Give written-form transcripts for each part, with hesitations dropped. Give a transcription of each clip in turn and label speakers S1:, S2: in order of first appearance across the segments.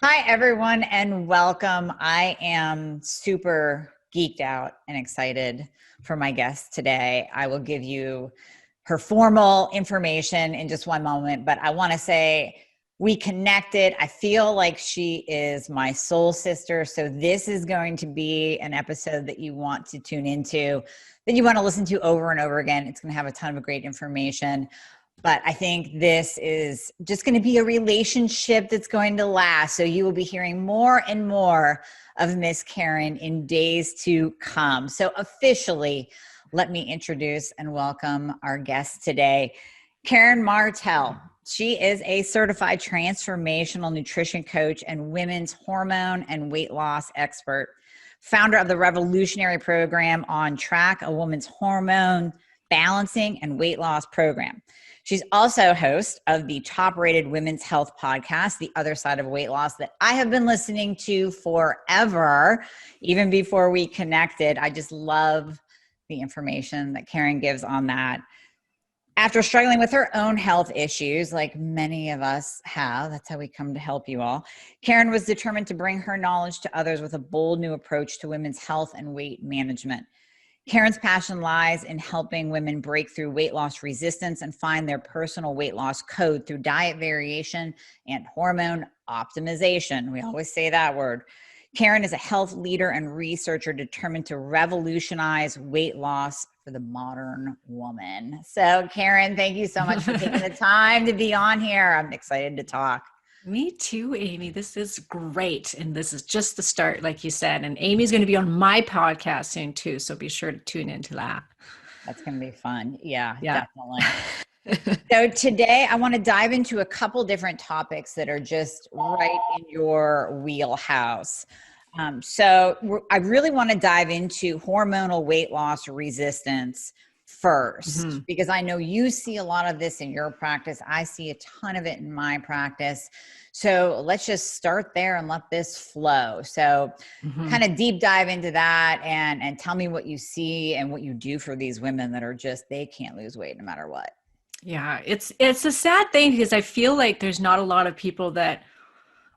S1: Hi, everyone, and welcome. I am super geeked out and excited for my guest today. I will give you her formal information in just one moment, but I want to say we connected. I feel like she is my soul sister. So, this is going to be an episode that you want to tune into, that you want to listen to over and over again. It's going to have a ton of great information. But I think this is just going to be a relationship that's going to last. So you will be hearing more and more of Miss Karen in days to come. So officially, let me introduce and welcome our guest today, Karen Martel. She is a certified transformational nutrition coach and women's hormone and weight loss expert, founder of the revolutionary program On Track, a woman's hormone balancing and weight loss program. She's also host of the top-rated women's health podcast, The Other Side of Weight Loss, that I have been listening to forever, even before we connected. I just love the information that Karen gives on that. After struggling with her own health issues, like many of us have, that's how we come to help you all, Karen was determined to bring her knowledge to others with a bold new approach to women's health and weight management. Karen's passion lies in helping women break through weight loss resistance and find their personal weight loss code through diet variation and hormone optimization. We always say that word. Karen is a health leader and researcher determined to revolutionize weight loss for the modern woman. So, Karen, thank you so much for taking the time to be on here. I'm excited to talk.
S2: Me too, Amy. This is great. And this is just the start, like you said. And Amy's going to be on my podcast soon too. So be sure to tune into that.
S1: That's going to be fun. Yeah. Definitely. So today I want to dive into a couple different topics that are just right in your wheelhouse. I really want to dive into hormonal weight loss resistance first, because I know you see a lot of this in your practice. I see a ton of it in my practice. So let's just start there and let this flow. So kind of deep dive into that and tell me what you see and what you do for these women that are just, they can't lose weight no matter what.
S2: Yeah, it's a sad thing because I feel like there's not a lot of people that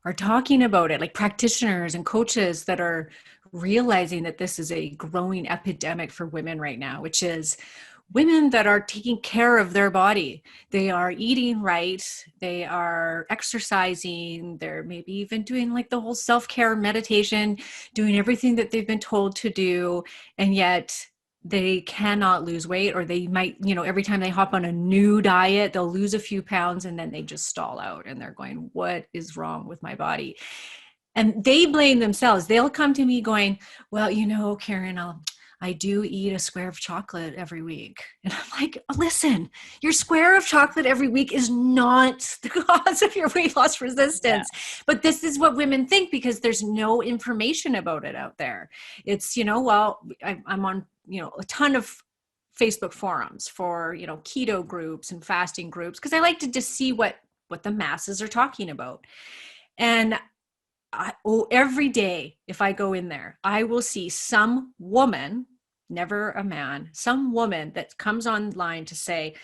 S2: are talking about it, like practitioners and coaches that are realizing that this is a growing epidemic for women right now, which is women that are taking care of their body. They are eating right, they are exercising, they're maybe even doing like the whole self-care meditation, doing everything that they've been told to do, and yet they cannot lose weight, or they might, every time they hop on a new diet, they'll lose a few pounds and then they just stall out and they're going, what is wrong with my body? And they blame themselves. They'll come to me going, well, Karen, I do eat a square of chocolate every week. And I'm like, listen, your square of chocolate every week is not the cause of your weight loss resistance. Yeah. But this is what women think because there's no information about it out there. It's, I'm on, a ton of Facebook forums for, keto groups and fasting groups, because I like to just see what the masses are talking about. And every day, if I go in there, I will see some woman, never a man, some woman that comes online to say,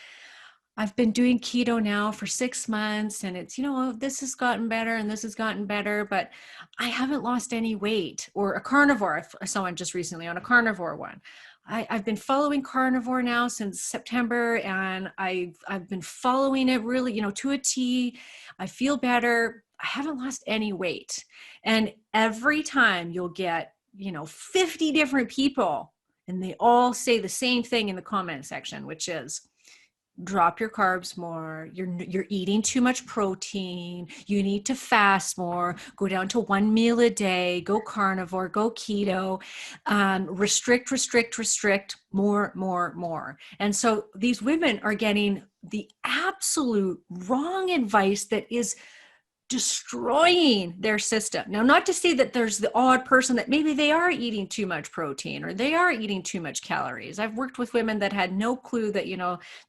S2: I've been doing keto now for 6 months and it's, this has gotten better and this has gotten better, but I haven't lost any weight. Or a carnivore, someone just recently on a carnivore one. I've been following carnivore now since September, and I've been following it really, to a T. I feel better. I haven't lost any weight. And every time you'll get, 50 different people, and they all say the same thing in the comment section, which is, drop your carbs more. You're eating too much protein. You need to fast more. Go down to 1 meal a day. Go carnivore. Go keto. Restrict. More. And so these women are getting the absolute wrong advice that is destroying their system. Now, not to say that there's the odd person that maybe they are eating too much protein or they are eating too much calories. I've worked with women that had no clue that,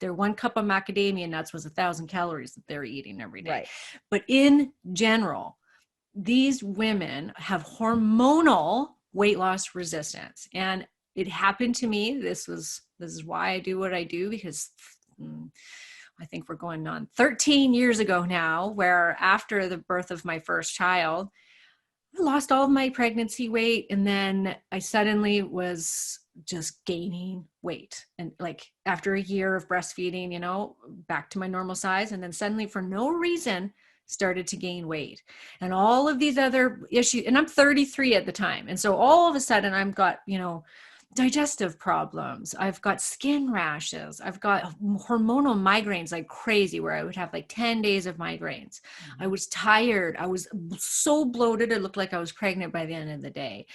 S2: their 1 cup of macadamia nuts was 1,000 calories that they're eating every day. Right. But in general, these women have hormonal weight loss resistance. And it happened to me. This is why I do what I do, because I think we're going on 13 years ago now, where after the birth of my first child, I lost all of my pregnancy weight. And then I suddenly was just gaining weight. And like after a year of breastfeeding, you know, back to my normal size. And then suddenly for no reason started to gain weight and all of these other issues. And I'm 33 at the time. And so all of a sudden I've got, you know, digestive problems. I've got skin rashes. I've got hormonal migraines like crazy, where I would have like 10 days of migraines. I was tired. I was so bloated. It looked like I was pregnant by the end of the day.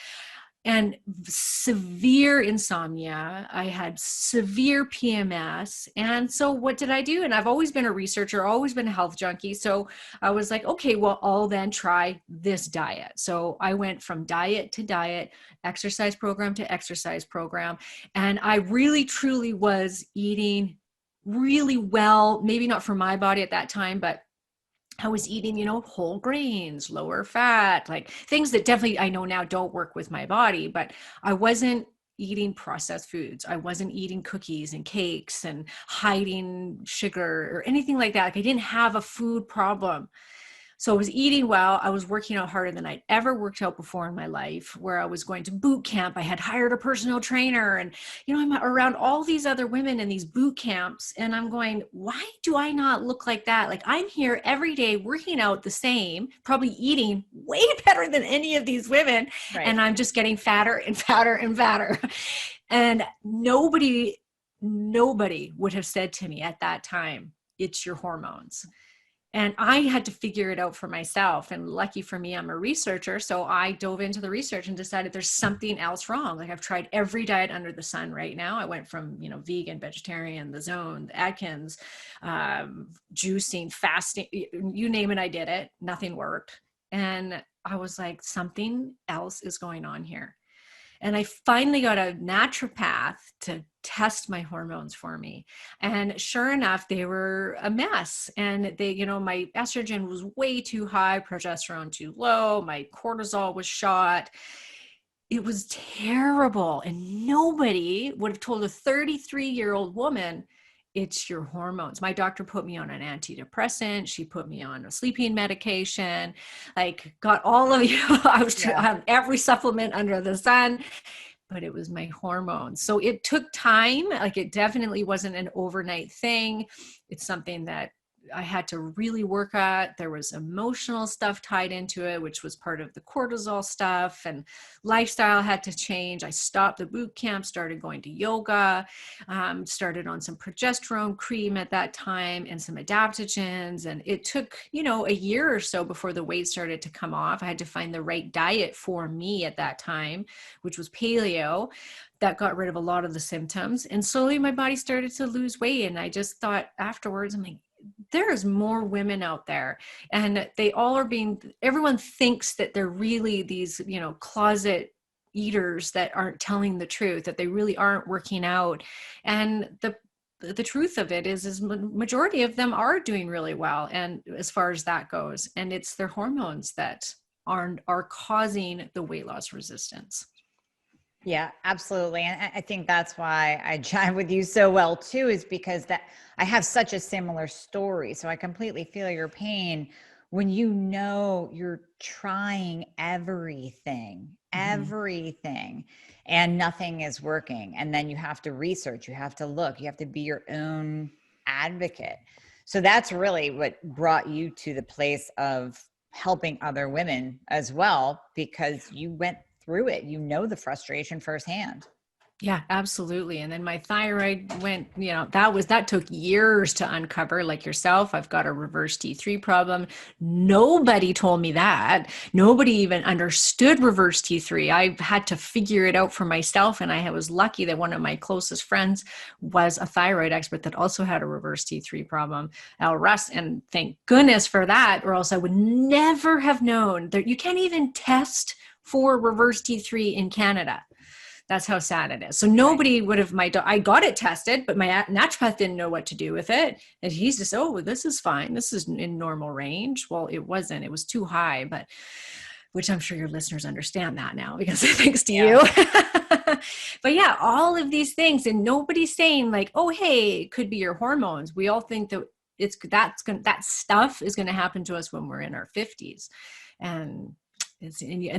S2: And severe insomnia. I had severe PMS. And so what did I do? And I've always been a researcher, always been a health junkie. So I was like, okay, well, I'll then try this diet. So I went from diet to diet, exercise program to exercise program. And I really, truly was eating really well, maybe not for my body at that time, but I was eating, you know, whole grains, lower fat, like things that definitely I know now don't work with my body, but I wasn't eating processed foods. I wasn't eating cookies and cakes and hiding sugar or anything like that. Like I didn't have a food problem. So I was eating well. I was working out harder than I'd ever worked out before in my life, where I was going to boot camp. I had hired a personal trainer, and, you know, I'm around all these other women in these boot camps, and I'm going, why do I not look like that? Like I'm here every day working out the same, probably eating way better than any of these women. Right. And I'm just getting fatter and fatter and fatter. And nobody would have said to me at that time, it's your hormones. And I had to figure it out for myself. And lucky for me, I'm a researcher. So I dove into the research and decided there's something else wrong. Like I've tried every diet under the sun right now. I went from, you know, vegan, vegetarian, the Zone, the Atkins, juicing, fasting, you name it, I did it. Nothing worked. And I was like, something else is going on here. And I finally got a naturopath to test my hormones for me. And sure enough, they were a mess. And they, you know, my estrogen was way too high, progesterone too low, my cortisol was shot. It was terrible. And nobody would have told a 33-year-old woman, it's your hormones. My doctor put me on an antidepressant. She put me on a sleeping medication, like got all of, you know, I was on every supplement under the sun, but it was my hormones. So it took time. Like it definitely wasn't an overnight thing. It's something that I had to really work at. There was emotional stuff tied into it, which was part of the cortisol stuff, and lifestyle had to change. I stopped the boot camp, started going to yoga, started on some progesterone cream at that time and some adaptogens. And it took, you know, a year or so before the weight started to come off. I had to find the right diet for me at that time, which was paleo. That got rid of a lot of the symptoms. And slowly my body started to lose weight. And I just thought afterwards, I'm like, there's more women out there, and they all are everyone thinks that they're really these, you know, closet eaters that aren't telling the truth, that they really aren't working out. And the truth of it is majority of them are doing really well. And as far as that goes, and it's their hormones that are causing the weight loss resistance.
S1: Yeah, absolutely. And I think that's why I jive with you so well too, is because that I have such a similar story. So I completely feel your pain when you know you're trying everything, and nothing is working. And then you have to research, you have to look, you have to be your own advocate. So that's really what brought you to the place of helping other women as well, because you went through it, you know, the frustration firsthand.
S2: Yeah, absolutely. And then my thyroid went, you know, that took years to uncover. Like yourself, I've got a reverse T3 problem. Nobody told me that. Nobody even understood reverse T3. I had to figure it out for myself. And I was lucky that one of my closest friends was a thyroid expert that also had a reverse T3 problem, Al Russ. And thank goodness for that, or else I would never have known that you can't even test for reverse T3 in Canada. That's how sad it is. So nobody would have, I got it tested, but my naturopath didn't know what to do with it. And he's just, oh, this is fine. This is in normal range. Well, it wasn't, it was too high. But which I'm sure your listeners understand that now because thanks to
S1: Yeah.
S2: you. But yeah, all of these things, and nobody's saying like, oh, hey, it could be your hormones. We all think that that stuff is going to happen to us when we're in our 50s. And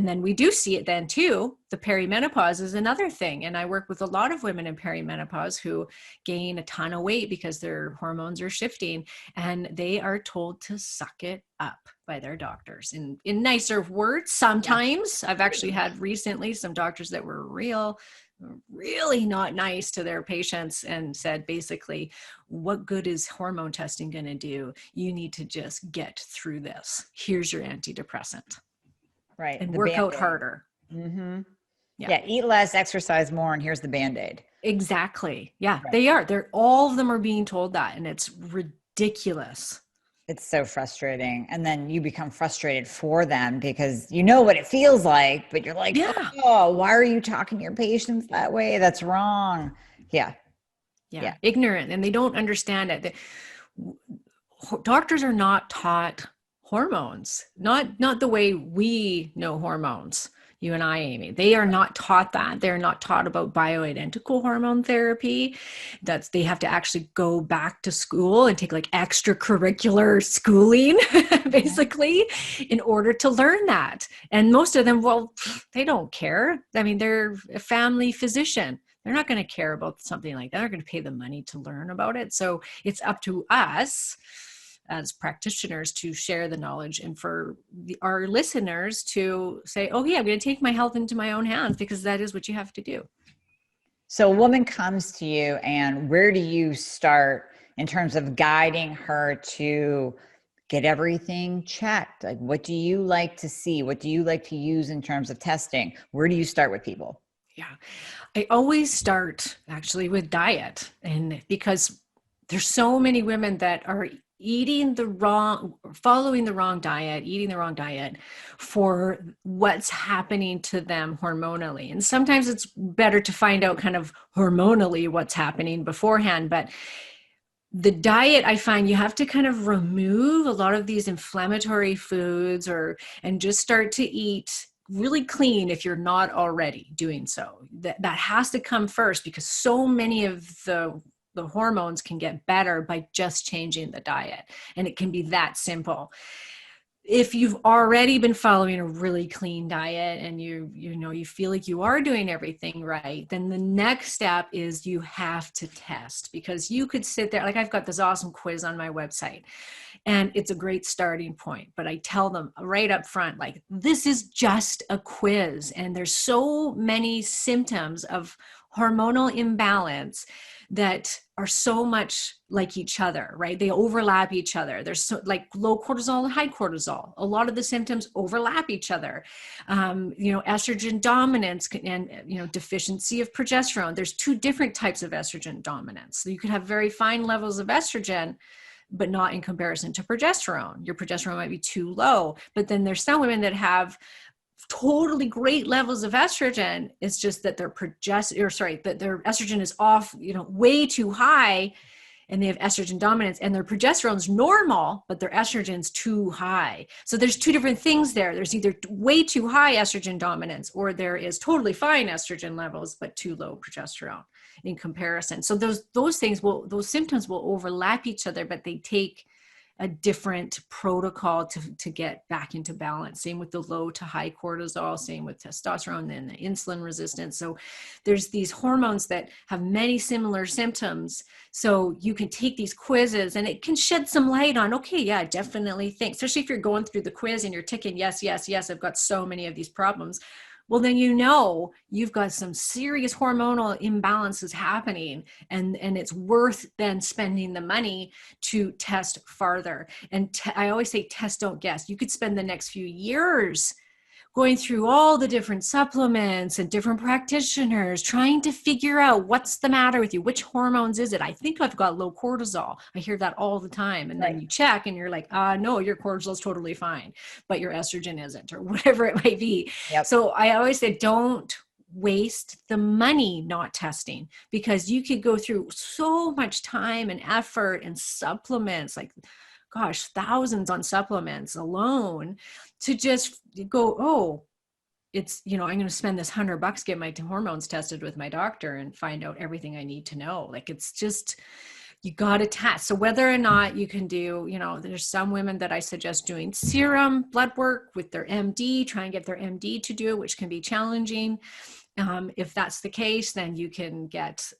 S2: then we do see it then too. The perimenopause is another thing. And I work with a lot of women in perimenopause who gain a ton of weight because their hormones are shifting, and they are told to suck it up by their doctors in nicer words. Sometimes I've actually had recently some doctors that were really not nice to their patients and said, basically, what good is hormone testing going to do? You need to just get through this. Here's your antidepressant.
S1: Right.
S2: And
S1: the
S2: work out
S1: Band-Aid.
S2: harder.
S1: Mm-hmm. Yeah. Eat less, exercise more, and here's the Band-Aid.
S2: Exactly. Yeah,
S1: Right.
S2: they are. All of them are being told that, and it's ridiculous.
S1: It's so frustrating. And then you become frustrated for them because you know what it feels like, but you're like,
S2: Yeah.
S1: oh, why are you talking to your patients that way? That's wrong. Yeah.
S2: Ignorant, and they don't understand it. Doctors are not taught hormones, not the way we know hormones, you and I, Amy. They are not taught that. They're not taught about bioidentical hormone therapy. They have to actually go back to school and take like extracurricular schooling, basically, in order to learn that. And most of them, well, they don't care. I mean, they're a family physician. They're not going to care about something like that. They're going to pay the money to learn about it. So it's up to us as practitioners to share the knowledge, and for our listeners to say, oh yeah, I'm going to take my health into my own hands, because that is what you have to do.
S1: So a woman comes to you, and where do you start in terms of guiding her to get everything checked? Like, what do you like to see? What do you like to use in terms of testing? Where do you start with people?
S2: Yeah, I always start actually with diet, and because there's so many women that are following the wrong diet, eating the wrong diet for what's happening to them hormonally. And sometimes it's better to find out kind of hormonally what's happening beforehand. But the diet, I find you have to kind of remove a lot of these inflammatory foods and just start to eat really clean if you're not already doing so. That has to come first, because so many of the hormones can get better by just changing the diet. And it can be that simple. If you've already been following a really clean diet and you feel like you are doing everything right, then the next step is you have to test, because you could sit there, like I've got this awesome quiz on my website, and it's a great starting point. But I tell them right up front, like, this is just a quiz, and there's so many symptoms of hormonal imbalance that are so much like each other, right? They overlap each other. There's like low cortisol and high cortisol. A lot of the symptoms overlap each other. Estrogen dominance and deficiency of progesterone. There's two different types of estrogen dominance. So you could have very fine levels of estrogen, but not in comparison to progesterone. Your progesterone might be too low. But then there's some women that have totally great levels of estrogen. It's just that their estrogen is off, way too high, and they have estrogen dominance, and their progesterone's normal, but their estrogen's too high. So there's two different things there. There's either way too high estrogen dominance, or there is totally fine estrogen levels, but too low progesterone in comparison. So those symptoms will overlap each other, but they take a different protocol to get back into balance. Same with the low to high cortisol, same with testosterone and the insulin resistance. So there's these hormones that have many similar symptoms. So you can take these quizzes and it can shed some light on, okay, yeah, I definitely think, especially if you're going through the quiz and you're ticking, yes, yes, yes, I've got so many of these problems. Well, then you've got some serious hormonal imbalances happening, and it's worth then spending the money to test farther. And I always say, test, don't guess. You could spend the next few years going through all the different supplements and different practitioners, trying to figure out what's the matter with you. Which hormones is it? I think I've got low cortisol. I hear that all the time. And then you check and you're like, no, your cortisol is totally fine, but your estrogen isn't, or whatever it might be.
S1: Yep.
S2: So I always say, don't waste the money not testing, because you could go through so much time and effort and supplements, like gosh, thousands on supplements alone to just go, oh, it's, I'm going to spend this $100, get my hormones tested with my doctor and find out everything I need to know. Like, it's just, you got to test. So whether or not you can do, there's some women that I suggest doing serum blood work with their MD, try and get their MD to do it, which can be challenging. If that's the case, then you can get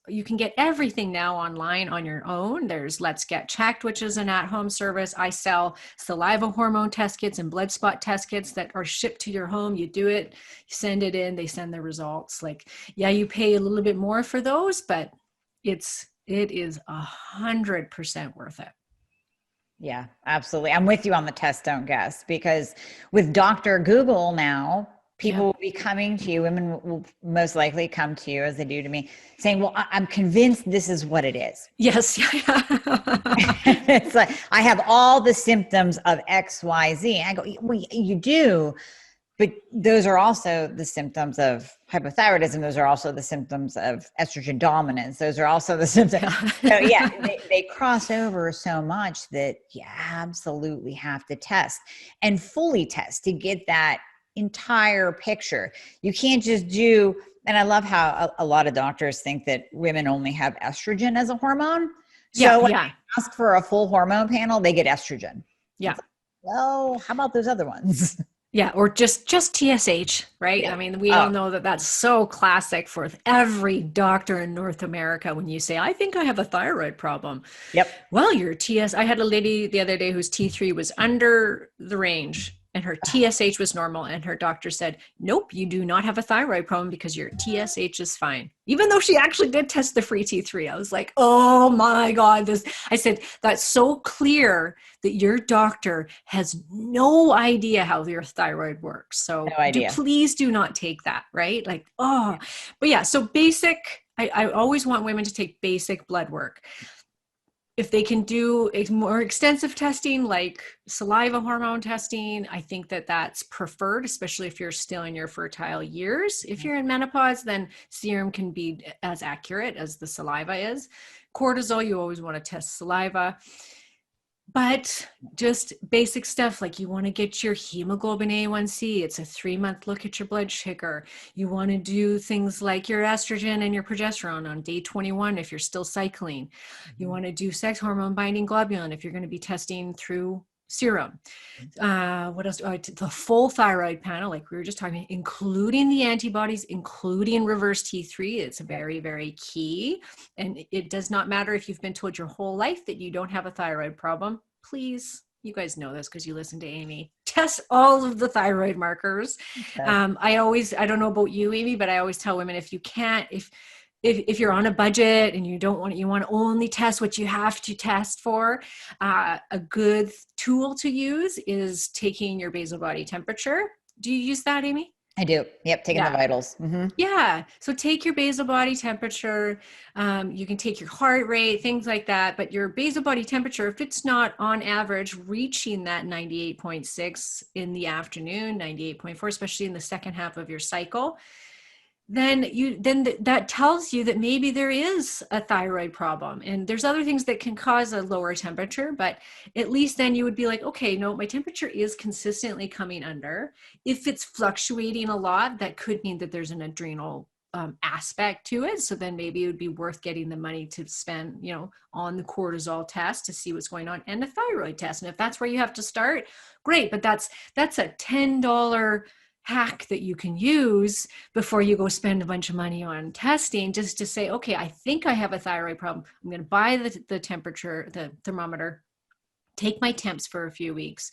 S2: everything now online on your own. There's Let's Get Checked, which is an at-home service. I sell saliva hormone test kits and blood spot test kits that are shipped to your home. You do it, you send it in, they send the results. Like, yeah, you pay a little bit more for those, but it is 100% worth it.
S1: Yeah, absolutely. I'm with you on the test, don't guess, because with Dr. Google now, people will be coming to you, women will most likely come to you, as they do to me, saying, well, I'm convinced this is what it is.
S2: Yes.
S1: It's like, I have all the symptoms of X, Y, Z. I go, well, you do, but those are also the symptoms of hypothyroidism. Those are also the symptoms of estrogen dominance. Those are also the symptoms. So yeah, they cross over so much that you absolutely have to test and fully test to get that entire picture. You can't just do, and I love how a lot of doctors think that women only have estrogen as a hormone. So when I ask for a full hormone panel, they get estrogen.
S2: Yeah.
S1: Like, well, how about those other ones?
S2: Yeah, or just TSH, right?
S1: Yeah.
S2: I mean, we all know that that's so classic for every doctor in North America when you say, I think I have a thyroid problem.
S1: Yep.
S2: Well, your I had a lady the other day whose T3 was under the range and her TSH was normal. And her doctor said, nope, you do not have a thyroid problem because your TSH is fine. Even though she actually did test the free T3. I was like, oh my God, I said, that's so clear that your doctor has no idea how your thyroid works. So please do not take that, right? Like, but yeah, so basic, I always want women to take basic blood work. If they can do a more extensive testing like saliva hormone testing, I think that that's preferred, especially if you're still in your fertile years. If you're in menopause, then serum can be as accurate as the saliva is. Cortisol, you always want to test saliva. But just basic stuff like you want to get your hemoglobin A1C. It's a 3-month look at your blood sugar. You want to do things like your estrogen and your progesterone on day 21 if you're still cycling. You want to do sex hormone binding globulin if you're going to be testing through serum. What else? The full thyroid panel, like we were just talking, including the antibodies, including reverse T3. It's very, very key. And it does not matter if you've been told your whole life that you don't have a thyroid problem. Please, you guys know this because you listen to Amy. Test all of the thyroid markers. Okay. I don't know about you, Amy, but I always tell women, if you can't, if you're on a budget and you want to only test what you have to test for, a good tool to use is taking your basal body temperature. Do you use that, Amy?
S1: I do. Yep. Taking the vitals. Mm-hmm.
S2: Yeah. So take your basal body temperature. You can take your heart rate, things like that. But your basal body temperature, if it's not on average reaching that 98.6 in the afternoon, 98.4, especially in the second half of your cycle, then that tells you that maybe there is a thyroid problem. And there's other things that can cause a lower temperature, but at least then you would be like, okay, no, my temperature is consistently coming under. If it's fluctuating a lot, that could mean that there's an adrenal aspect to it. So then maybe it would be worth getting the money to spend, on the cortisol test to see what's going on and a thyroid test. And if that's where you have to start, great. But that's a $10 hack that you can use before you go spend a bunch of money on testing, just to say, okay, I think I have a thyroid problem. I'm going to buy the temperature, the thermometer, take my temps for a few weeks.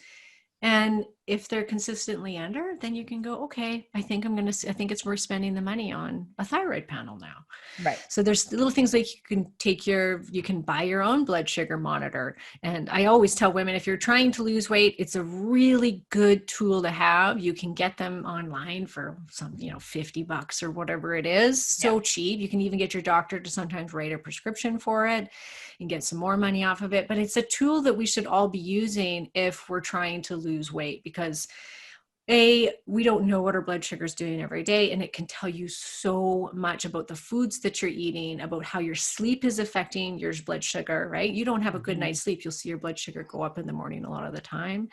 S2: And if they're consistently under, then you can go, okay, I think it's worth spending the money on a thyroid panel now.
S1: Right.
S2: So there's little things like you can buy your own blood sugar monitor. And I always tell women, if you're trying to lose weight, it's a really good tool to have. You can get them online for some, $50 or whatever it is. So cheap. You can even get your doctor to sometimes write a prescription for it and get some more money off of it. But it's a tool that we should all be using if we're trying to lose weight, because We don't know what our blood sugar is doing every day, and it can tell you so much about the foods that you're eating, about how your sleep is affecting your blood sugar, right? You don't have a good night's sleep, you'll see your blood sugar go up in the morning a lot of the time.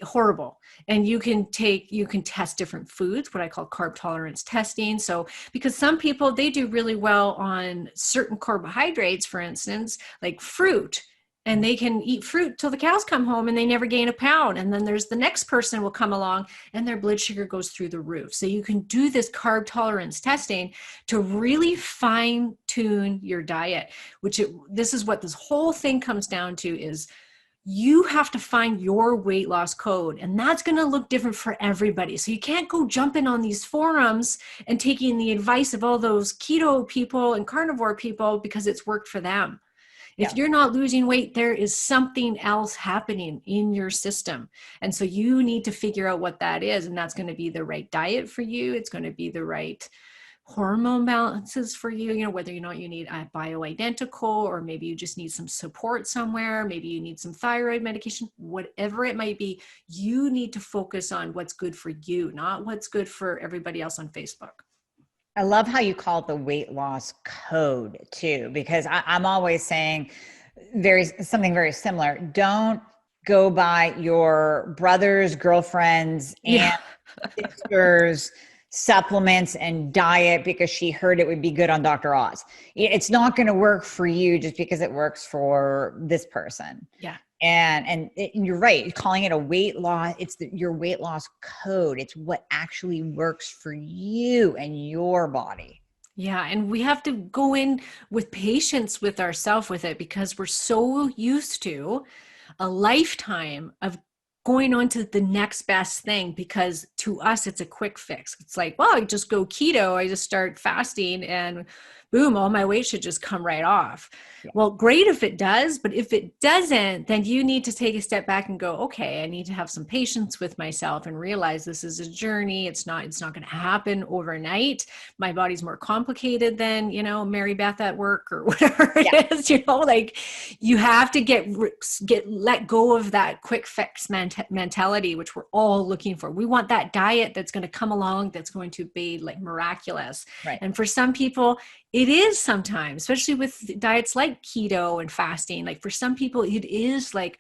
S2: Horrible. And you can test different foods, what I call carb tolerance testing. So because some people, they do really well on certain carbohydrates, for instance, like fruit, and they can eat fruit till the cows come home and they never gain a pound. And then there's the next person will come along and their blood sugar goes through the roof. So you can do this carb tolerance testing to really fine tune your diet, this is what this whole thing comes down to, is you have to find your weight loss code, and that's going to look different for everybody. So you can't go jumping on these forums and taking the advice of all those keto people and carnivore people because it's worked for them. If you're not losing weight, there is something else happening in your system. And so you need to figure out what that is. And that's going to be the right diet for you. It's going to be the right hormone balances for you, whether or not you need a bioidentical, or maybe you just need some support somewhere. Maybe you need some thyroid medication, whatever it might be. You need to focus on what's good for you, not what's good for everybody else on Facebook.
S1: I love how you call it the weight loss code too, because I'm always saying something very similar. Don't go by your brother's, girlfriend's, and sister's supplements and diet because she heard it would be good on Dr. Oz. It's not going to work for you just because it works for this person.
S2: Yeah.
S1: And you're right, calling it a weight loss, it's your weight loss code. It's what actually works for you and your body.
S2: Yeah. And we have to go in with patience with ourselves with it, because we're so used to a lifetime of going on to the next best thing, because to us, it's a quick fix. It's like, well, I just go keto. I just start fasting and boom, all my weight should just come right off. Yeah. Well, great if it does, but if it doesn't, then you need to take a step back and go, okay, I need to have some patience with myself and realize this is a journey. It's not going to happen overnight. My body's more complicated than, Mary Beth at work or whatever it is, like you have to let go of that quick fix mentality, which we're all looking for. We want that diet that's going to come along, that's going to be like miraculous. Right. And for some people, it is sometimes, especially with diets like keto and fasting. Like for some people, it is like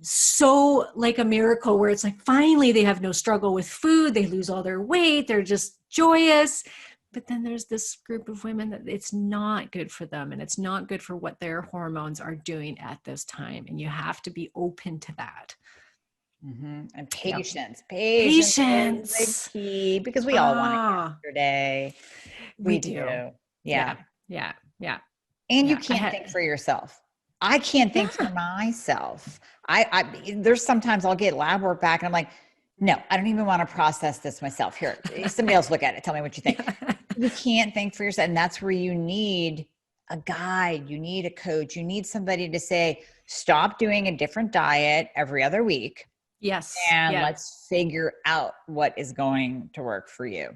S2: so like a miracle where it's like, finally they have no struggle with food. They lose all their weight. They're just joyous. But then there's this group of women that it's not good for them, and it's not good for what their hormones are doing at this time. And you have to be open to that.
S1: Mm-hmm. And patience is the key, because we all want it yesterday.
S2: We do.
S1: Yeah. And you can't think for yourself. I can't think for myself. There's sometimes I'll get lab work back and I'm like, no, I don't even want to process this myself. Here, somebody else look at it. Tell me what you think. You can't think for yourself. And that's where you need a guide. You need a coach. You need somebody to say, stop doing a different diet every other week.
S2: Yes.
S1: And let's figure out what is going to work for you.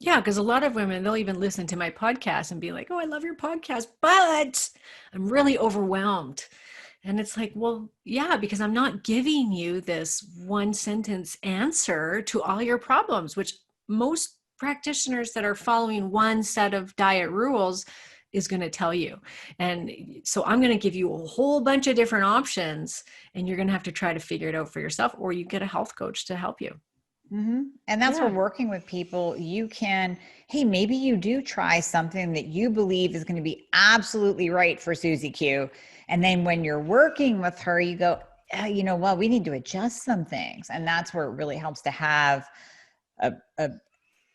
S2: Yeah, because a lot of women, they'll even listen to my podcast and be like, oh, I love your podcast, but I'm really overwhelmed. And it's like, well, yeah, because I'm not giving you this one sentence answer to all your problems, which most practitioners that are following one set of diet rules is going to tell you. And so I'm going to give you a whole bunch of different options, and you're going to have to try to figure it out for yourself, or you get a health coach to help you.
S1: Mm-hmm. And that's where working with people, you can, hey, maybe you do try something that you believe is going to be absolutely right for Susie Q. And then when you're working with her, you go, you know what, we need to adjust some things. And that's where it really helps to have a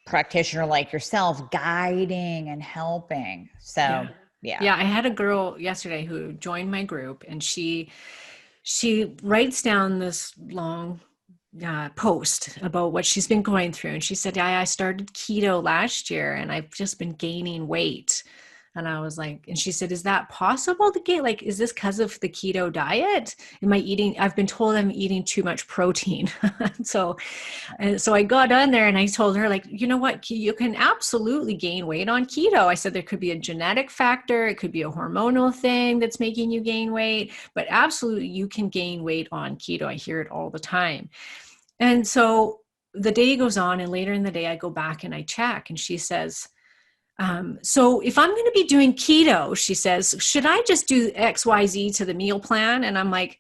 S1: practitioner like yourself guiding and helping. So, yeah.
S2: I had a girl yesterday who joined my group, and she writes down this long post about what she's been going through. And she said, I started keto last year and I've just been gaining weight. And I was like, and she said, is that possible to gain? Like, is this because of the keto diet? I've been told I'm eating too much protein. So I got on there and I told her, like, you know what, you can absolutely gain weight on keto. I said, there could be a genetic factor. It could be a hormonal thing that's making you gain weight, but absolutely you can gain weight on keto. I hear it all the time. And so the day goes on, and later in the day I go back and I check, and she says, so if I'm going to be doing keto, she says, should I just do XYZ to the meal plan? And I'm like,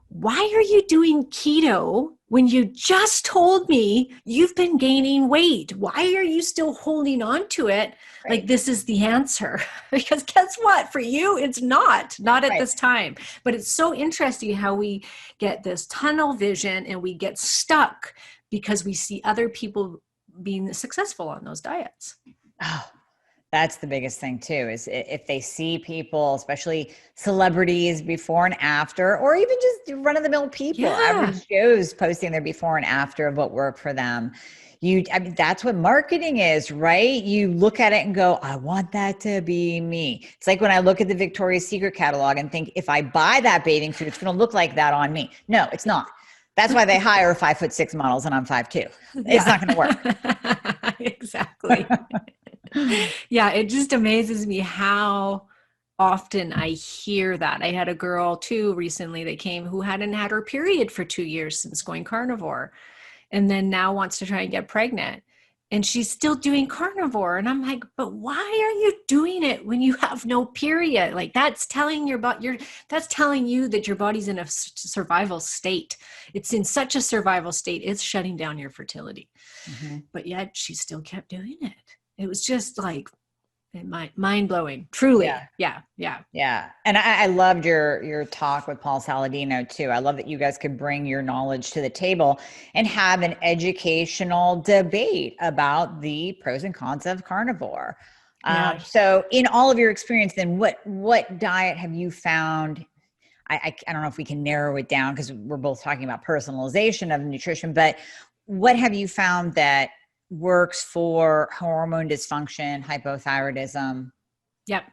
S2: why are you doing keto when you just told me you've been gaining weight? Why are you still holding on to it?
S1: Right.
S2: Like this is the answer. Because guess what? For you, it's not at
S1: Right.
S2: this time. But it's so interesting how we get this tunnel vision and we get stuck because we see other people being successful on those diets.
S1: Oh, that's the biggest thing too, is if they see people, especially celebrities before and after, or even just run of the mill people, average Joes posting their before and after of what worked for them. I mean, that's what marketing is, right? You look at it and go, I want that to be me. It's like when I look at the Victoria's Secret catalog and think, if I buy that bathing suit, it's going to look like that on me. No, it's not. That's why they hire 5'6" models and I'm 5'2". It's not going to work.
S2: Exactly. Yeah, it just amazes me how often I hear that. I had a girl too recently that came who hadn't had her period for 2 years since going carnivore, and then now wants to try and get pregnant. And she's still doing carnivore. And I'm like, but why are you doing it when you have no period? Like that's telling that's telling you that your body's in a survival state. It's in such a survival state, it's shutting down your fertility. Mm-hmm. But yet she still kept doing it. It was just like mind blowing, truly. Yeah.
S1: And I loved your talk with Paul Saladino too. I love that you guys could bring your knowledge to the table and have an educational debate about the pros and cons of carnivore. So in all of your experience, then what diet have you found? I don't know if we can narrow it down because we're both talking about personalization of nutrition, but what have you found that works for hormone dysfunction, hypothyroidism?
S2: Yep.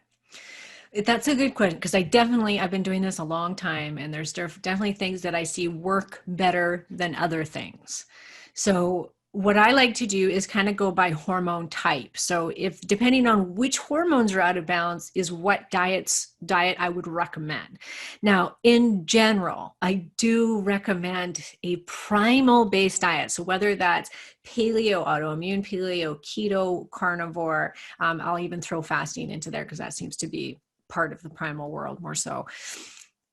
S2: That's a good question, because I've been doing this a long time, and there's definitely things that I see work better than other things. So what I like to do is kind of go by hormone type. So if depending on which hormones are out of balance is what diet I would recommend. Now, in general, I do recommend a primal based diet. So whether that's paleo, autoimmune, paleo, keto, carnivore, I'll even throw fasting into there because that seems to be part of the primal world more so.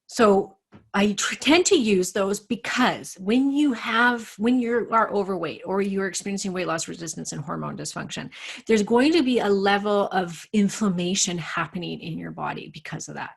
S2: So I tend to use those because when you are overweight or you're experiencing weight loss resistance and hormone dysfunction, there's going to be a level of inflammation happening in your body because of that.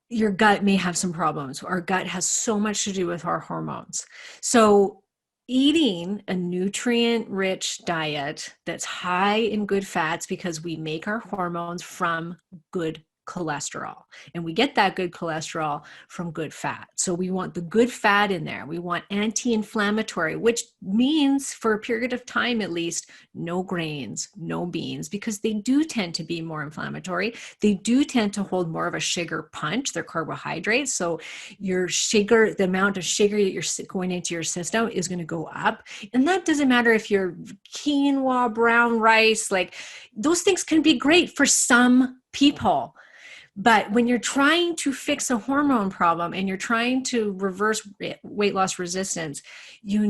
S2: Your gut may have some problems. Our gut has so much to do with our hormones. So eating a nutrient-rich diet that's high in good fats, because we make our hormones from good cholesterol, and we get that good cholesterol from good fat. So we want the good fat in there. We want anti-inflammatory, which means for a period of time at least, no grains, no beans, because they do tend to be more inflammatory. They do tend to hold more of a sugar punch. They're carbohydrates. So your sugar, the amount of sugar that you're going into your system is going to go up. And that doesn't matter if you're quinoa, brown rice, like those things can be great for some people. But when you're trying to fix a hormone problem and you're trying to reverse weight loss resistance, your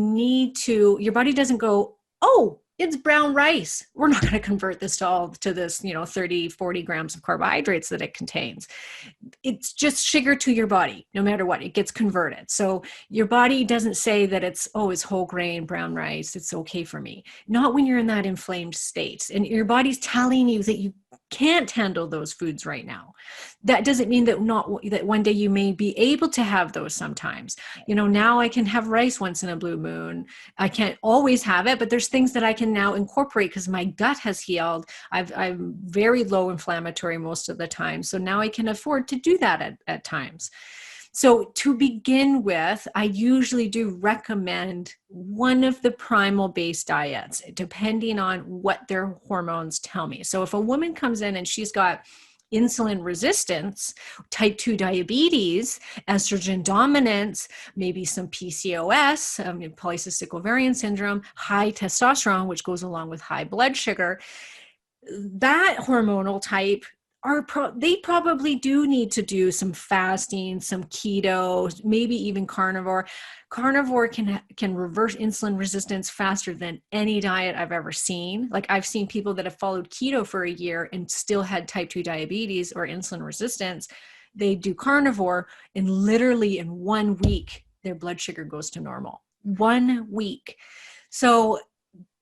S2: body doesn't go, oh, it's brown rice. We're not going to convert this to this, 30, 40 grams of carbohydrates that it contains. It's just sugar to your body, no matter what, it gets converted. So your body doesn't say that it's whole grain, brown rice, it's okay for me. Not when you're in that inflamed state. And your body's telling you that you can't handle those foods right now. That doesn't mean that one day you may be able to have those sometimes. Now I can have rice once in a blue moon. I can't always have it, but there's things that I can now incorporate because my gut has healed. I'm very low inflammatory most of the time. So now I can afford to do that at times. So to begin with, I usually do recommend one of the primal based diets, depending on what their hormones tell me. So if a woman comes in and she's got insulin resistance, type 2 diabetes, estrogen dominance, maybe some PCOS, polycystic ovarian syndrome, high testosterone, which goes along with high blood sugar, that hormonal type, they probably do need to do some fasting, some keto, maybe even carnivore. Carnivore can reverse insulin resistance faster than any diet I've ever seen. Like, I've seen people that have followed keto for a year and still had type 2 diabetes or insulin resistance. They do carnivore, and literally in 1 week, their blood sugar goes to normal. 1 week. So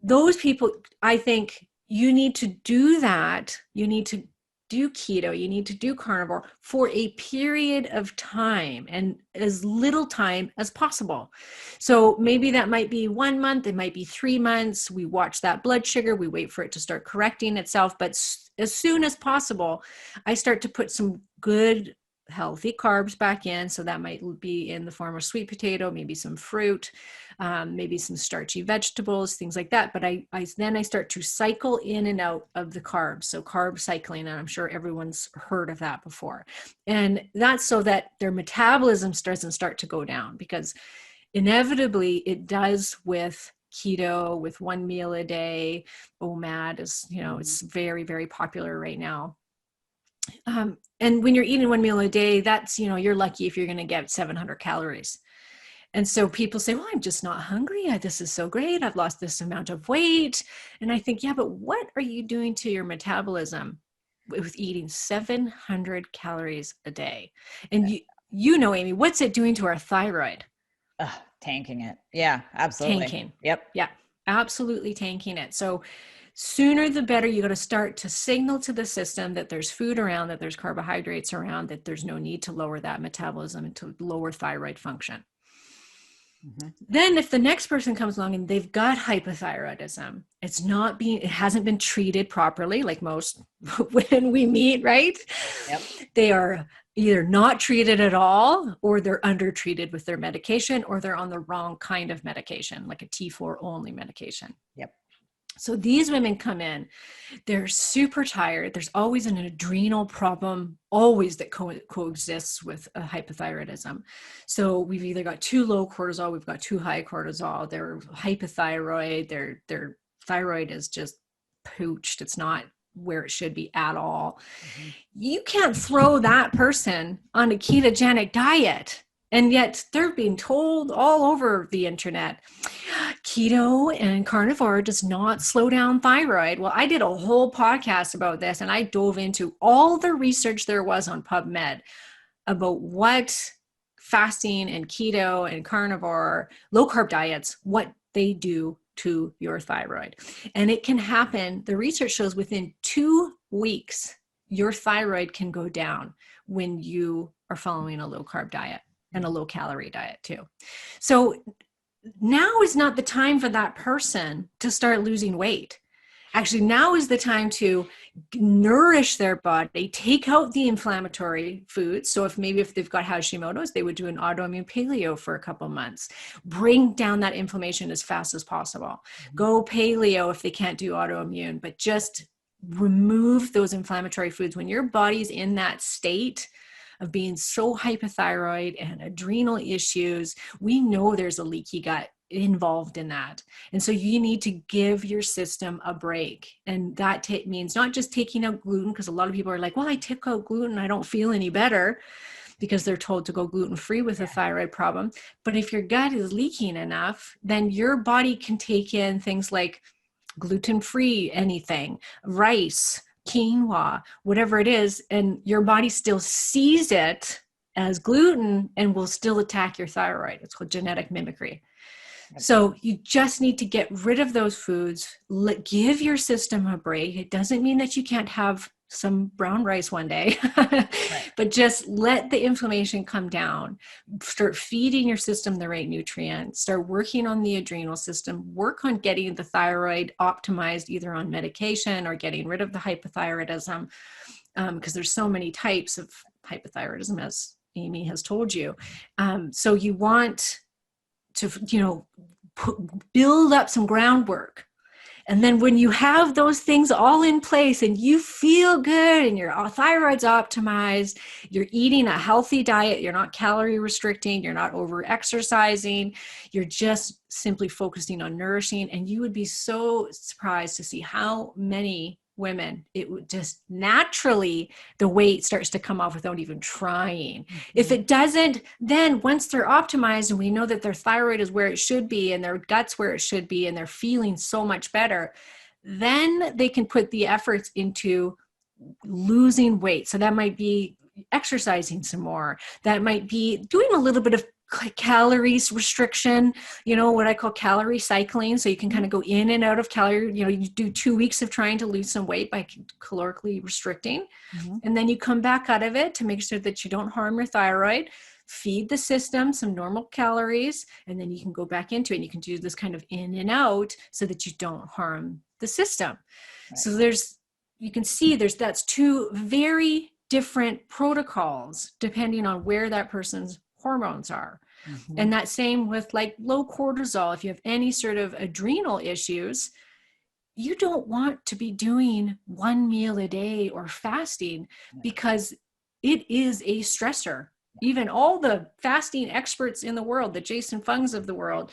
S2: those people, I think you need to do that. You need to do keto, you need to do carnivore for a period of time, and as little time as possible. So maybe that might be 1 month, it might be 3 months. We watch that blood sugar, we wait for it to start correcting itself. But as soon as possible, I start to put some good healthy carbs back in. So that might be in the form of sweet potato, maybe some fruit, maybe some starchy vegetables, things like that. But then I start to cycle in and out of the carbs. So carb cycling, and I'm sure everyone's heard of that before. And that's so that their metabolism doesn't start to go down, because inevitably it does with keto, with 1 meal a day. OMAD is, it's very, very popular right now. And when you're eating 1 meal a day, that's, you're lucky if you're going to get 700 calories. And so people say, well, I'm just not hungry. This is so great. I've lost this amount of weight. And I think, yeah, but what are you doing to your metabolism with eating 700 calories a day? And Amy, what's it doing to our thyroid?
S1: Tanking it. Yeah, absolutely.
S2: Tanking.
S1: Yep.
S2: Yeah, absolutely tanking it. So sooner the better. You got to start to signal to the system that there's food around, that there's carbohydrates around, that there's no need to lower that metabolism and to lower thyroid function. Mm-hmm. Then if the next person comes along and they've got hypothyroidism, it hasn't been treated properly, like most when we meet, right?
S1: Yep.
S2: They are either not treated at all, or they're undertreated with their medication, or they're on the wrong kind of medication, like a T4 only medication.
S1: Yep.
S2: So these women come in, they're super tired. There's always an adrenal problem, always, that coexists with a hypothyroidism. So we've either got too low cortisol, we've got too high cortisol. They're hypothyroid, their thyroid is just pooched. It's not where it should be at all. Mm-hmm. You can't throw that person on a ketogenic diet. And yet they're being told all over the internet, keto and carnivore does not slow down thyroid. Well, I did a whole podcast about this, and I dove into all the research there was on PubMed about what fasting and keto and carnivore, low carb diets, what they do to your thyroid. And it can happen, the research shows, within 2 weeks, your thyroid can go down when you are following a low carb diet. And a low calorie diet too. So now is not the time for that person to start losing weight. Actually, now is the time to nourish their body, take out the inflammatory foods. So if they've got Hashimoto's, they would do an autoimmune paleo for a couple months. Bring down that inflammation as fast as possible. Mm-hmm. Go paleo if they can't do autoimmune, but just remove those inflammatory foods. When your body's in that state of being so hypothyroid and adrenal issues, we know there's a leaky gut involved in that. And so you need to give your system a break. And that means not just taking out gluten, because a lot of people are like, well, I took out gluten, I don't feel any better, because they're told to go gluten-free with a thyroid problem. But if your gut is leaking enough, then your body can take in things like gluten-free anything, rice, quinoa, whatever it is, and your body still sees it as gluten and will still attack your thyroid. It's called genetic mimicry. So you just need to get rid of those foods, give your system a break. It doesn't mean that you can't have some brown rice one day, right. But just let the inflammation come down, start feeding your system the right nutrients, start working on the adrenal system, work on getting the thyroid optimized, either on medication or getting rid of the hypothyroidism, because there's so many types of hypothyroidism, as Amy has told you. So you want to, build up some groundwork. And then when you have those things all in place and you feel good and your thyroid's optimized, you're eating a healthy diet, you're not calorie restricting, you're not over exercising, you're just simply focusing on nourishing. And you would be so surprised to see how many women, it would just naturally, the weight starts to come off without even trying. If it doesn't, then once they're optimized and we know that their thyroid is where it should be and their gut's where it should be and they're feeling so much better, then they can put the efforts into losing weight. So that might be exercising some more. That might be doing a little bit of calories restriction, what I call calorie cycling. So you can kind of go in and out of calorie, you do 2 weeks of trying to lose some weight by calorically restricting. And then you come back out of it to make sure that you don't harm your thyroid, feed the system some normal calories, and then you can go back into it. And you can do this kind of in and out so that you don't harm the system. Right. So you can see that's two very different protocols depending on where that person's hormones are. And that same with like low cortisol. If you have any sort of adrenal issues, you don't want to be doing 1 meal a day or fasting because it is a stressor. Even all the fasting experts in the world, the Jason Fungs of the world,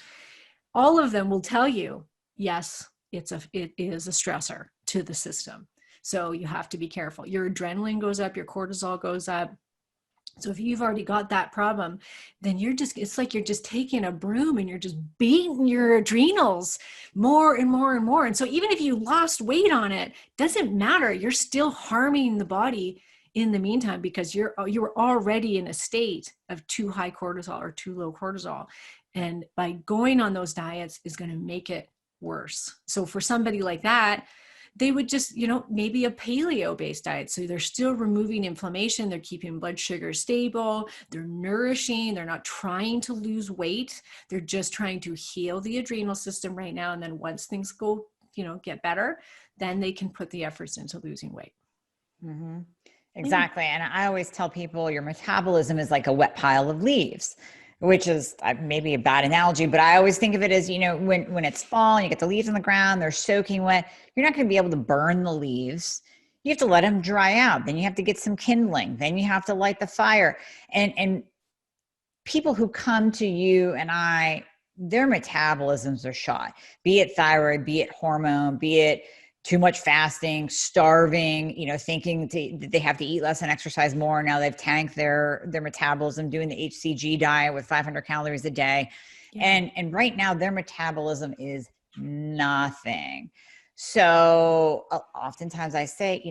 S2: all of them will tell you, yes, it is a stressor to the system. So you have to be careful. Your adrenaline goes up, your cortisol goes up. So if you've already got that problem, then it's like you're just taking a broom and you're just beating your adrenals more and more and more. And so even if you lost weight on it, doesn't matter. You're still harming the body in the meantime because you were already in a state of too high cortisol or too low cortisol. And by going on those diets is going to make it worse. So for somebody like that, they would just, maybe a paleo-based diet. So they're still removing inflammation. They're keeping blood sugar stable. They're nourishing. They're not trying to lose weight. They're just trying to heal the adrenal system right now. And then once things go, get better, then they can put the efforts into losing weight.
S1: Exactly. And I always tell people your metabolism is like a wet pile of leaves, which is maybe a bad analogy, but I always think of it as, when it's fall and you get the leaves on the ground, they're soaking wet, you're not going to be able to burn the leaves. You have to let them dry out. Then you have to get some kindling. Then you have to light the fire. And people who come to you and their metabolisms are shot, be it thyroid, be it hormone, be it too much fasting, starving, thinking that they have to eat less and exercise more. Now they've tanked their metabolism doing the HCG diet with 500 calories a day. Yeah. And right now their metabolism is nothing. So oftentimes I say,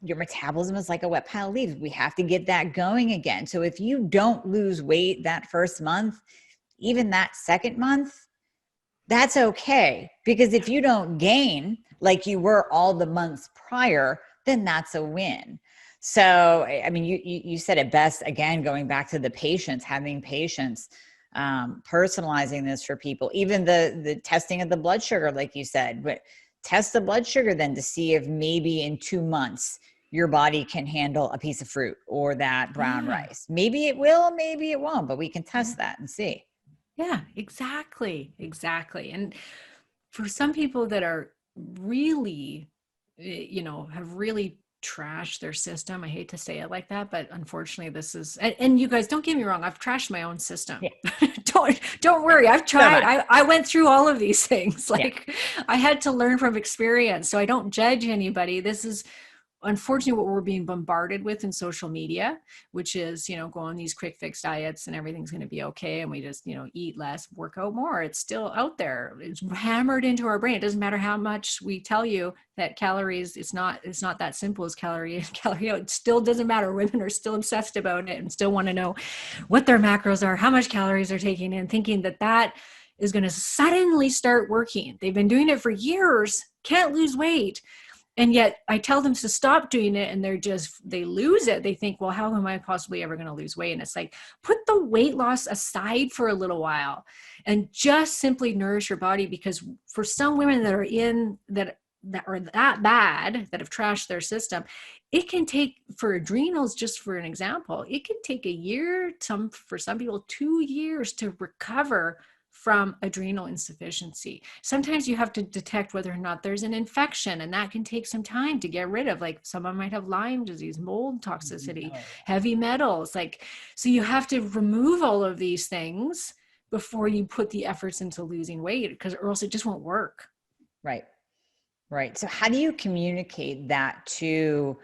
S1: your metabolism is like a wet pile of leaves. We have to get that going again. So if you don't lose weight that first month, even that second month, that's okay. Because if you don't gain like you were all the months prior, then that's a win. So, I mean, you said it best, again, going back to the patience, having patience, personalizing this for people, even the testing of the blood sugar, like you said, but test the blood sugar then to see if maybe in 2 months your body can handle a piece of fruit or that brown rice. Maybe it will, maybe it won't, but we can test that and see.
S2: Yeah, exactly. And for some people that are really, have really trashed their system, I hate to say it like that, but unfortunately this is, and you guys, don't get me wrong, I've trashed my own system. Yeah. Don't worry. I've tried. I went through all of these things. I had to learn from experience. So I don't judge anybody. This is unfortunately what we're being bombarded with in social media, which is, go on these quick fix diets and everything's going to be okay. And we just, eat less, work out more. It's still out there. It's hammered into our brain. It doesn't matter how much we tell you that calories, it's not that simple as calorie in, calorie out. It still doesn't matter. Women are still obsessed about it and still want to know what their macros are, how much calories they're taking in, thinking that is going to suddenly start working. They've been doing it for years, can't lose weight. And yet I tell them to stop doing it and they lose it. They think, well, how am I possibly ever going to lose weight? And it's like, put the weight loss aside for a little while and just simply nourish your body. Because for some women that are that bad, that have trashed their system, it can take, for adrenals, just for an example, it can take a year, for some people 2 years to recover from adrenal insufficiency. Sometimes you have to detect whether or not there's an infection, and that can take some time to get rid of. Like someone might have Lyme disease, mold toxicity, heavy metals. So you have to remove all of these things before you put the efforts into losing weight, or else it just won't work.
S1: Right. Right. So how do you communicate that to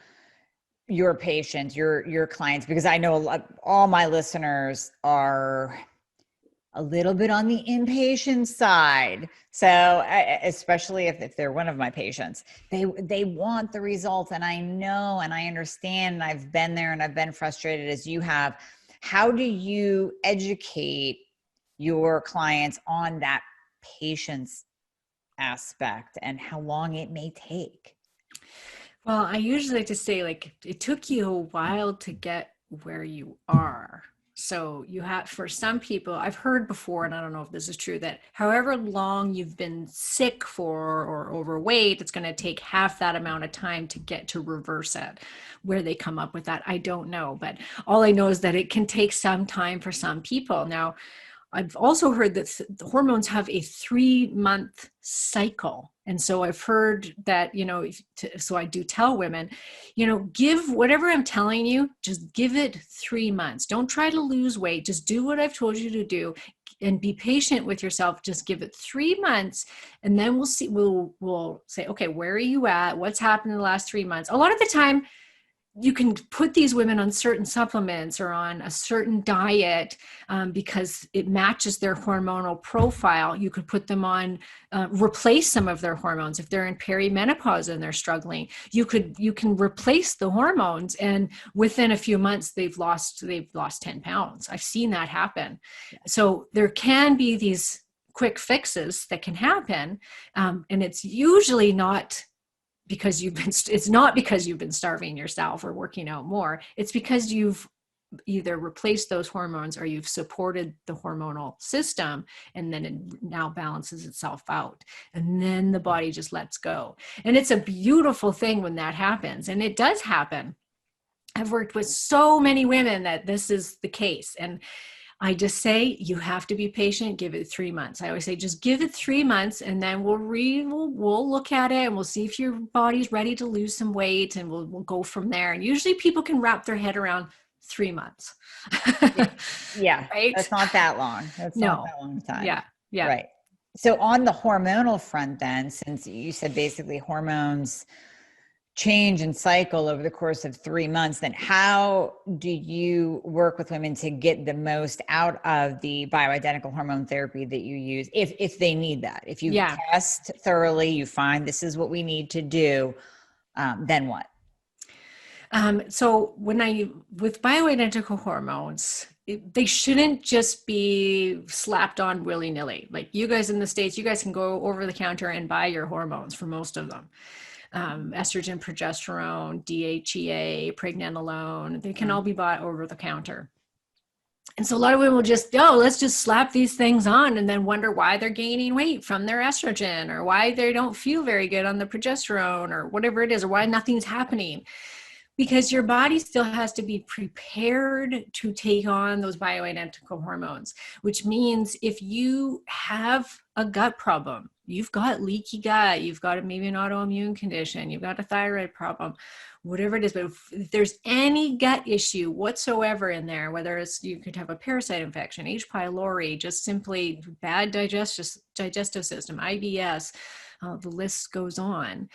S1: your patients, your clients? Because I know all my listeners are a little bit on the impatient side. So especially if they're one of my patients, they want the result. And I know, and I understand, and I've been there and I've been frustrated as you have. How do you educate your clients on that patience aspect and how long it may take?
S2: Well, I usually like to say, like, it took you a while to get where you are. So you have, for some people, I've heard before, and I don't know if this is true, that however long you've been sick for or overweight, it's going to take half that amount of time to get to reverse it. Where they come up with that, I don't know. But all I know is that it can take some time for some people. Now, I've also heard that the hormones have a 3-month cycle. And so I've heard that, so I do tell women, give whatever I'm telling you, just give it 3 months. Don't try to lose weight. Just do what I've told you to do and be patient with yourself. Just give it 3 months. And then we'll see, we'll say, okay, where are you at? What's happened in the last 3 months? A lot of the time, you can put these women on certain supplements or on a certain diet because it matches their hormonal profile. You could put them on, replace some of their hormones. If they're in perimenopause and they're struggling, you can replace the hormones. And within a few months, they've lost 10 pounds. I've seen that happen. So there can be these quick fixes that can happen. And it's usually not because it's not because you've been starving yourself or working out more. It's because you've either replaced those hormones or you've supported the hormonal system, and then it now balances itself out. And then the body just lets go. And it's a beautiful thing when that happens. And it does happen. I've worked with so many women that this is the case. And I just say, you have to be patient, give it 3 months. I always say, just give it 3 months, and then we'll look at it and we'll see if your body's ready to lose some weight, and we'll go from there. And usually people can wrap their head around 3 months.
S1: Yeah.
S2: Right?
S1: That's not that long. That's not that long time.
S2: Yeah. Yeah.
S1: Right. So on the hormonal front then, since you said basically hormones change and cycle over the course of 3 months, then how do you work with women to get the most out of the bioidentical hormone therapy that you use if they need that? If you test thoroughly, you find this is what we need to do, then what?
S2: So with bioidentical hormones, they shouldn't just be slapped on willy-nilly. Like you guys in the States, you guys can go over the counter and buy your hormones for most of them. Estrogen, progesterone, DHEA, pregnenolone, they can all be bought over the counter. And so a lot of women will just, let's just slap these things on and then wonder why they're gaining weight from their estrogen, or why they don't feel very good on the progesterone, or whatever it is, or why nothing's happening. Because your body still has to be prepared to take on those bioidentical hormones, which means if you have a gut problem, you've got leaky gut, you've got maybe an autoimmune condition, you've got a thyroid problem, whatever it is, but if there's any gut issue whatsoever in there, whether it's, you could have a parasite infection, H. pylori, just simply bad digestive system, IBS, the list goes on.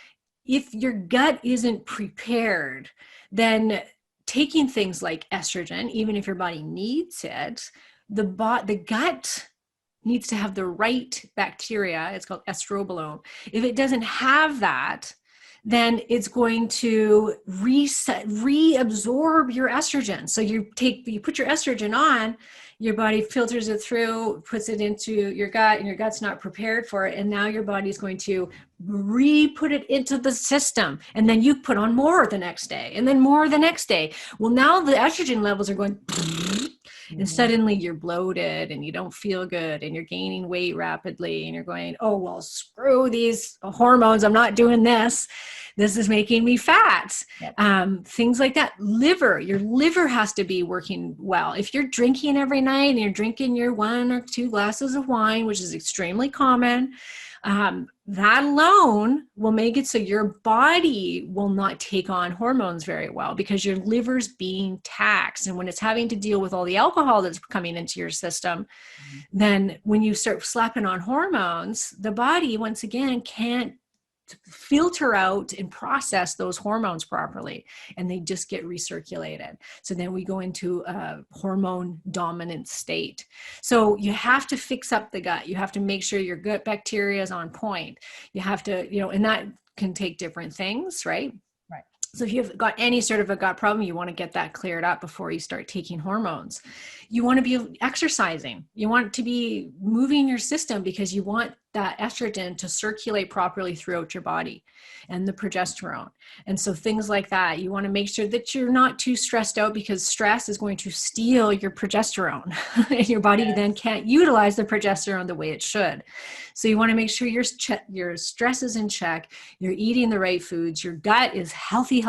S2: If your gut isn't prepared, then taking things like estrogen, even if your body needs it, the gut needs to have the right bacteria. It's called estrobolome. If it doesn't have that, then it's going to reabsorb your estrogen. So you put your estrogen on, your body filters it through, puts it into your gut, and your gut's not prepared for it. And now your body's going to put it into the system. And then you put on more the next day, and then more the next day. Well, now the estrogen levels are going, and suddenly you're bloated and you don't feel good and you're gaining weight rapidly and you're going, oh, well, screw these hormones. I'm not doing this. This is making me fat. Yep. Things like that. Your liver has to be working well. If you're drinking every night and you're drinking your 1 or 2 glasses of wine, which is extremely common, that alone will make it so your body will not take on hormones very well, because your liver's being taxed. And when it's having to deal with all the alcohol that's coming into your system, then when you start slapping on hormones, the body, once again, can't filter out and process those hormones properly, and they just get recirculated. So then we go into a hormone dominant state. So you have to fix up the gut. You have to make sure your gut bacteria is on point. You have to, and that can take different things, right?
S1: Right.
S2: So if you've got any sort of a gut problem, you want to get that cleared up before you start taking hormones. You want to be exercising. You want to be moving your system, because you want that estrogen to circulate properly throughout your body, and the progesterone. And so things like that, you want to make sure that you're not too stressed out, because stress is going to steal your progesterone and your body then can't utilize the progesterone the way it should. So you want to make sure your stress is in check, you're eating the right foods, your gut is healthy,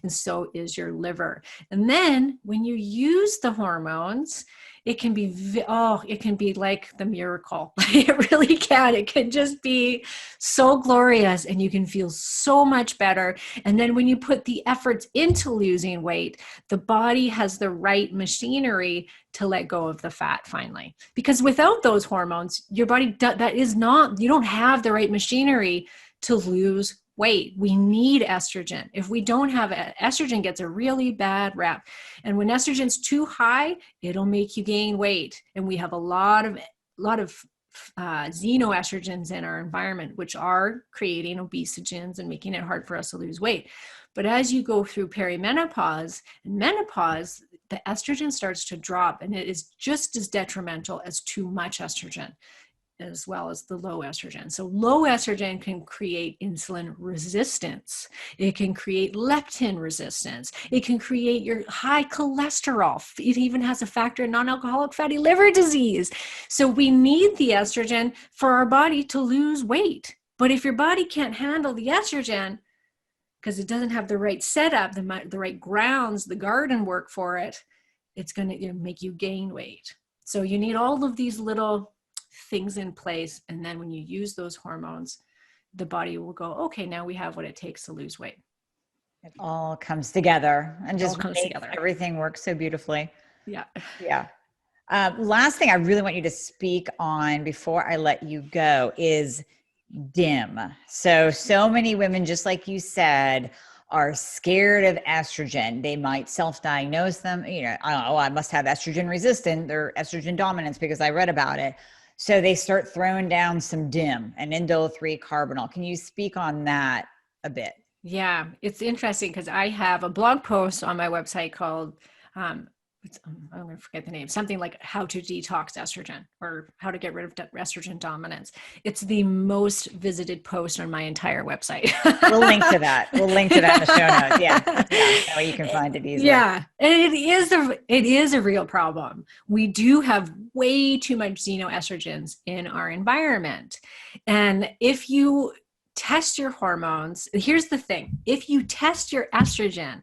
S2: and so is your liver. And then when you use the hormones, it can be like the miracle. It really can. It can just be so glorious, and you can feel so much better. And then when you put the efforts into losing weight, the body has the right machinery to let go of the fat finally. Because without those hormones, your body, you don't have the right machinery to lose weight. We need estrogen. If we don't have it, estrogen gets a really bad rap. And when estrogen's too high, it'll make you gain weight. And we have a lot of xenoestrogens in our environment, which are creating obesogens and making it hard for us to lose weight. But as you go through perimenopause and menopause, the estrogen starts to drop, and it is just as detrimental as too much estrogen, as well as the low estrogen. So low estrogen can create insulin resistance. It can create leptin resistance. It can create your high cholesterol. It even has a factor in non-alcoholic fatty liver disease. So we need the estrogen for our body to lose weight. But if your body can't handle the estrogen, because it doesn't have the right setup, the right grounds, the garden work for it, it's going to make you gain weight. So you need all of these little things in place. And then when you use those hormones, the body will go, okay, now we have what it takes to lose weight.
S1: It all comes together and just
S2: comes
S1: makes
S2: together.
S1: Everything works so beautifully.
S2: Yeah.
S1: Yeah. Last thing I really want you to speak on before I let you go is DIM. So many women, just like you said, are scared of estrogen. They might self-diagnose them. I must have estrogen resistant or estrogen dominance because I read about it. So they start throwing down some DIM and indole 3-carbinol. Can you speak on that a bit?
S2: Yeah, it's interesting because I have a blog post on my website called, I'm going to forget the name, something like how to detox estrogen or how to get rid of estrogen dominance. It's the most visited post on my entire website.
S1: We'll link to that. We'll link to that in the show notes. Yeah. That way you can find it easily.
S2: Yeah. And it is a real problem. We do have way too much xenoestrogens in our environment. And if you test your hormones, here's the thing. If you test your estrogen,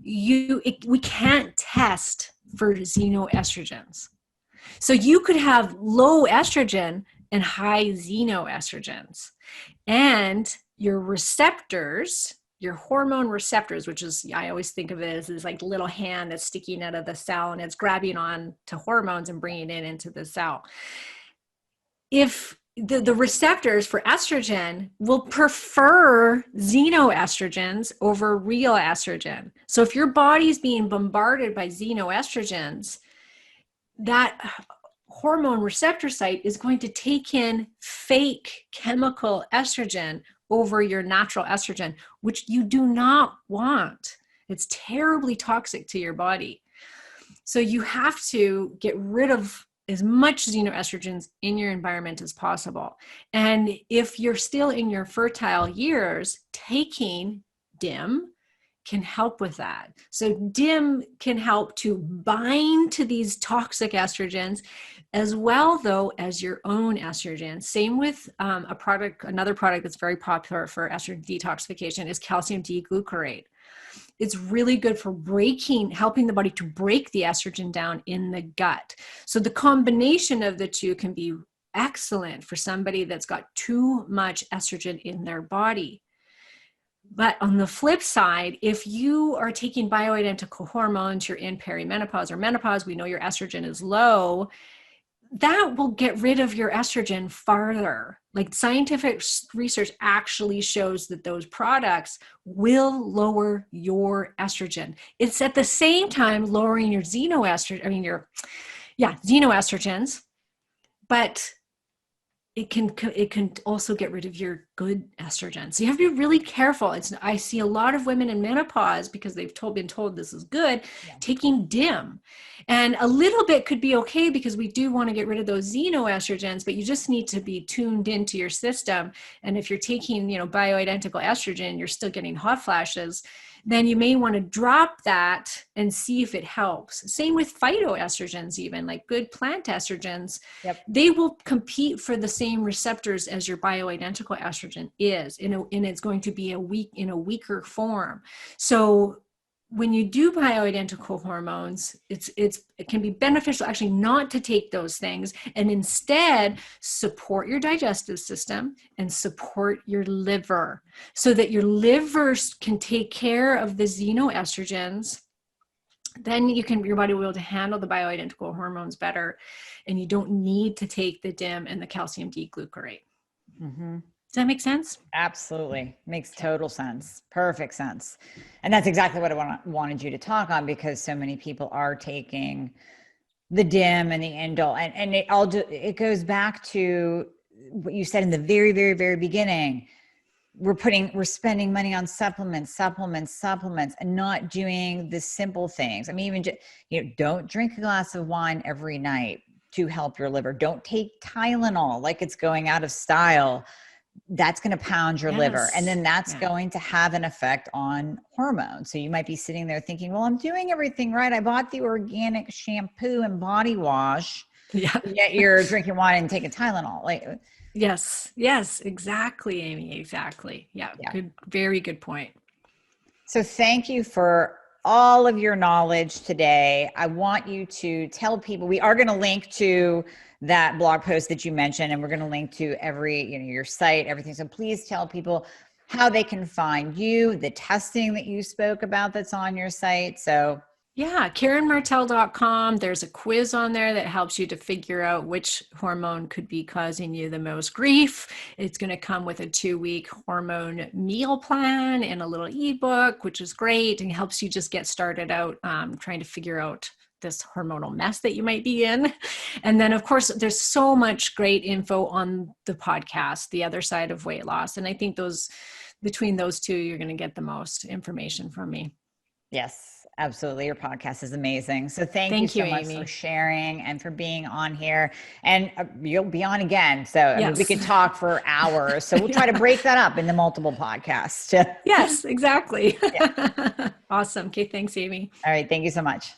S2: we can't test for xenoestrogens. So you could have low estrogen and high xenoestrogens, and your receptors, your hormone receptors, which is, I always think of it as this like little hand that's sticking out of the cell and it's grabbing on to hormones and bringing it into the cell. If the receptors for estrogen will prefer xenoestrogens over real estrogen. So if your body's being bombarded by xenoestrogens, that hormone receptor site is going to take in fake chemical estrogen over your natural estrogen, which you do not want. It's terribly toxic to your body. So you have to get rid of as much xenoestrogens in your environment as possible. And if you're still in your fertile years, taking DIM can help with that. So DIM can help to bind to these toxic estrogens as well, though, as your own estrogen. Same with another product that's very popular for estrogen detoxification is calcium D-glucarate. It's really good for helping the body to break the estrogen down in the gut. So the combination of the two can be excellent for somebody that's got too much estrogen in their body. But on the flip side, if you are taking bioidentical hormones, you're in perimenopause or menopause, we know your estrogen is low, that will get rid of your estrogen farther. Like scientific research actually shows that those products will lower your estrogen. It's at the same time lowering your xenoestrogens, but it can also get rid of your good estrogen. So you have to be really careful. I see a lot of women in menopause, because they've been told this is good, taking DIM. And a little bit could be okay, because we do want to get rid of those xenoestrogens, but you just need to be tuned into your system. And if you're taking, bioidentical estrogen, you're still getting hot flashes, then you may want to drop that and see if it helps. Same with phytoestrogens, even like good plant estrogens.
S1: Yep.
S2: They will compete for the same receptors as your bioidentical estrogen is, and it's going to be in a weaker form. So when you do bioidentical hormones, it can be beneficial actually not to take those things, and instead support your digestive system and support your liver, so that your liver can take care of the xenoestrogens. Then your body will be able to handle the bioidentical hormones better, and you don't need to take the DIM and the calcium D-glucarate.
S1: Mm-hmm.
S2: Does that make sense?
S1: Absolutely. Makes total sense. Perfect sense. And that's exactly what I wanted you to talk on, because so many people are taking the DIM and the indole, and it goes back to what you said in the very, very, very beginning. We're spending money on supplements, and not doing the simple things. I mean, even don't drink a glass of wine every night to help your liver. Don't take Tylenol like it's going out of style. That's going to pound your liver. And then that's going to have an effect on hormones. So you might be sitting there thinking, well, I'm doing everything right. I bought the organic shampoo and body wash. Yeah. Yet you're drinking wine and taking Tylenol.
S2: Yes, exactly, Amy. Exactly. Yeah. Good. Very good point.
S1: So thank you for all of your knowledge today. I want you to tell people, we are going to link to that blog post that you mentioned, and we're going to link to your site, everything. So please tell people how they can find you, the testing that you spoke about that's on your site. So
S2: yeah, KarenMartel.com. There's a quiz on there that helps you to figure out which hormone could be causing you the most grief. It's going to come with a 2-week hormone meal plan and a little ebook, which is great, and helps you just get started out trying to figure out this hormonal mess that you might be in. And then of course, there's so much great info on the podcast, The Other Side of Weight Loss. And I think between those two, you're going to get the most information from me.
S1: Yes, absolutely. Your podcast is amazing. So thank you so much, Amy, for sharing and for being on here. And you'll be on again. So I mean, we could talk for hours. So we'll try to break that up into multiple podcasts.
S2: Yes, exactly. Awesome. Okay. Thanks, Amy.
S1: All right. Thank you so much.